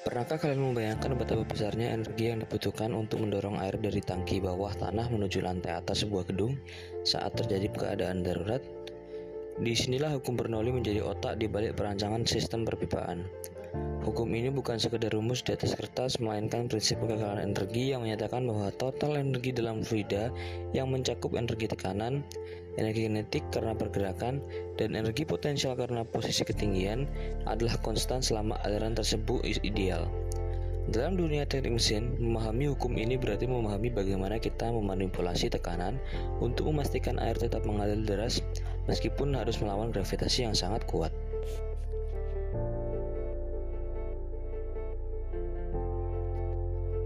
Pernahkah kalian membayangkan betapa besarnya energi yang dibutuhkan untuk mendorong air dari tangki bawah tanah menuju lantai atas sebuah gedung saat terjadi keadaan darurat? Disinilah hukum Bernoulli menjadi otak di balik perancangan sistem perpipaan. Hukum ini bukan sekedar rumus di atas kertas, melainkan prinsip kekekalan energi yang menyatakan bahwa total energi dalam fluida yang mencakup energi tekanan, energi kinetik karena pergerakan, dan energi potensial karena posisi ketinggian adalah konstan selama aliran tersebut ideal. Dalam dunia teknik mesin, memahami hukum ini berarti memahami bagaimana kita memanipulasi tekanan untuk memastikan air tetap mengalir deras meskipun harus melawan gravitasi yang sangat kuat.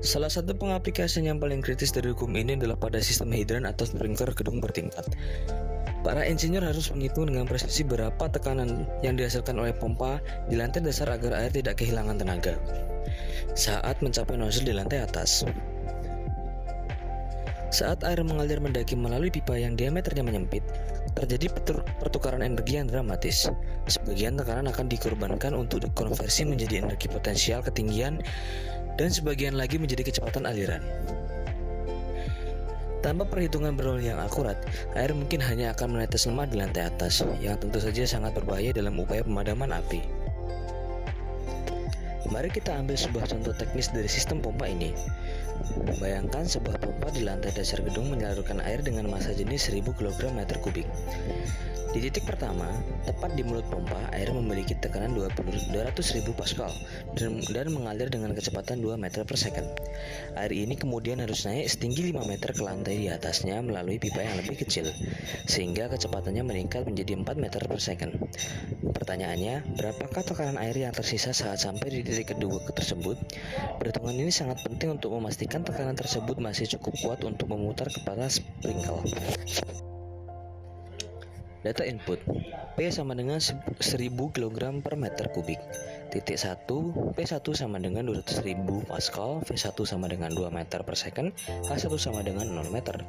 Salah satu pengaplikasian yang paling kritis dari hukum ini adalah pada sistem hidran atau sprinkler gedung bertingkat. Para insinyur harus menghitung dengan presisi berapa tekanan yang dihasilkan oleh pompa di lantai dasar agar air tidak kehilangan tenaga saat mencapai nozzle di lantai atas. Saat air mengalir mendaki melalui pipa yang diameternya menyempit, terjadi pertukaran energi yang dramatis. Sebagian tekanan akan dikorbankan untuk dikonversi menjadi energi potensial ketinggian dan sebagian lagi menjadi kecepatan aliran. Tanpa perhitungan Bernoulli yang akurat, air mungkin hanya akan menetes lemah di lantai atas, yang tentu saja sangat berbahaya dalam upaya pemadaman api. Mari kita ambil sebuah contoh teknis dari sistem pompa ini. Bayangkan sebuah pompa di lantai dasar gedung menyalurkan air dengan massa jenis 1000 kg meter kubik. Di titik pertama, tepat di mulut pompa, air memiliki tekanan 200.000 Pascal dan mengalir dengan kecepatan 2 meter per second. Air ini kemudian harus naik setinggi 5 meter ke lantai di atasnya melalui pipa yang lebih kecil, sehingga kecepatannya meningkat menjadi 4 meter per second. Pertanyaannya, berapakah tekanan air yang tersisa saat sampai di titik kedua tersebut? Perhitungan ini sangat penting untuk memastikan tekanan tersebut masih cukup kuat untuk memutar kepala sprinkle. Data input, P sama dengan 1000 kg per meter kubik. Titik 1, P1 sama dengan 200.000 Pascal, V1 sama dengan 2 meter per second, H1 sama dengan 0 meter.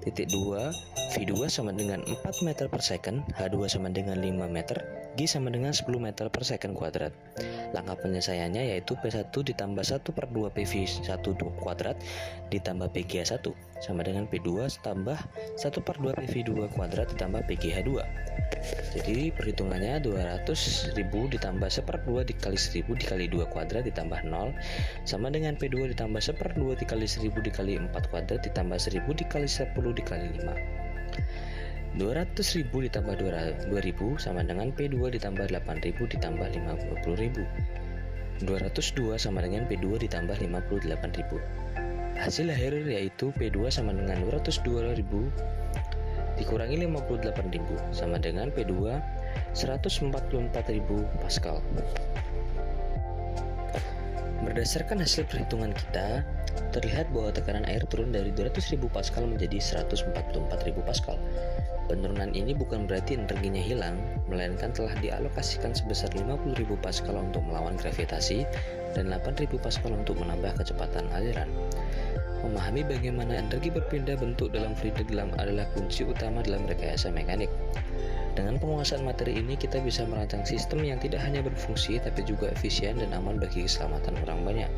Titik 2, V2 sama dengan 4 meter per second, H2 sama dengan 5 meter, G sama dengan 10 meter per second kuadrat. Langkah penyelesaiannya yaitu P1 ditambah 1 per 2 PV1 kuadrat ditambah PGH1 sama dengan P2 tambah 1 per 2 PV2 kuadrat ditambah PGH2. Jadi perhitungannya 200.000 ditambah 1/2 dikali 1000 dikali 2 kuadrat ditambah 0 sama dengan P2 ditambah 1/2 dikali 1000 dikali 4 kuadrat ditambah 1000 dikali 10 dikali 5. 200.000 ditambah 2000 sama dengan P2 ditambah 8.000 ditambah 50.000. 202 sama dengan P2 ditambah 58.000. Hasil akhir yaitu P2 sama dengan 202.000 dikurangi 58.000 sama dengan P2 144.000 Pascal. Berdasarkan hasil perhitungan kita, terlihat bahwa tekanan air turun dari 200.000 Pascal menjadi 144.000 Pascal. Penurunan ini bukan berarti energinya hilang, melainkan telah dialokasikan sebesar 50.000 Pascal untuk melawan gravitasi dan 8.000 Pascal untuk menambah kecepatan aliran. Memahami bagaimana energi berpindah bentuk dalam fluida adalah kunci utama dalam rekayasa mekanik. Dengan penguasaan materi ini, kita bisa merancang sistem yang tidak hanya berfungsi, tapi juga efisien dan aman bagi keselamatan orang banyak.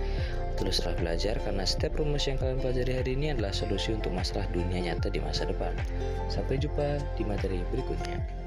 Teruslah belajar, karena setiap rumus yang kalian pelajari hari ini adalah solusi untuk masalah dunia nyata di masa depan. Sampai jumpa di materi berikutnya.